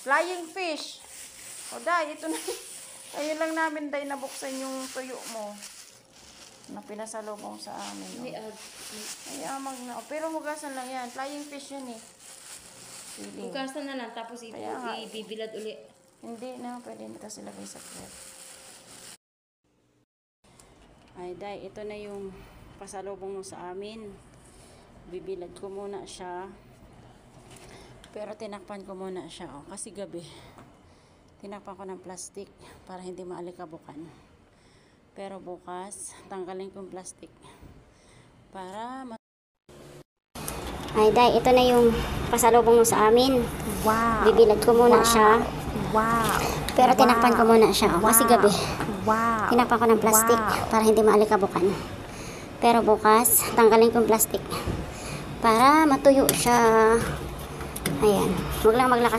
Flying fish. O day, ito na. Ayun lang namin day nabuksan yung tuyo mo. Na pinasalubong sa amin. Ay, amag na. Pero hugasan lang yan. Flying fish yan eh. Siling. Hugasan na lang, tapos ibibilad uli. Hindi na, pwede na kasi lagay sa prep. Ay, day, ito na yung pasalubong mo sa amin. Bibilad ko muna siya. Pero tinakpan ko muna siya, oh, kasi gabi. Tinakpan ko ng plastic para hindi maalikabukan. Pero bukas, tanggalin ko yung plastic para Ay, day, ito na yung pasalubong mo sa amin. wow. Bibilad ko muna siya. Wow. Pero tinakpan ko muna siya, oh, kasi gabi. Wow. Tinakpan ko ng plastic para hindi maalikabukan. Pero bukas, tanggalin ko yung plastic para matuyo siya. Ayan. Huwag lang maglakas.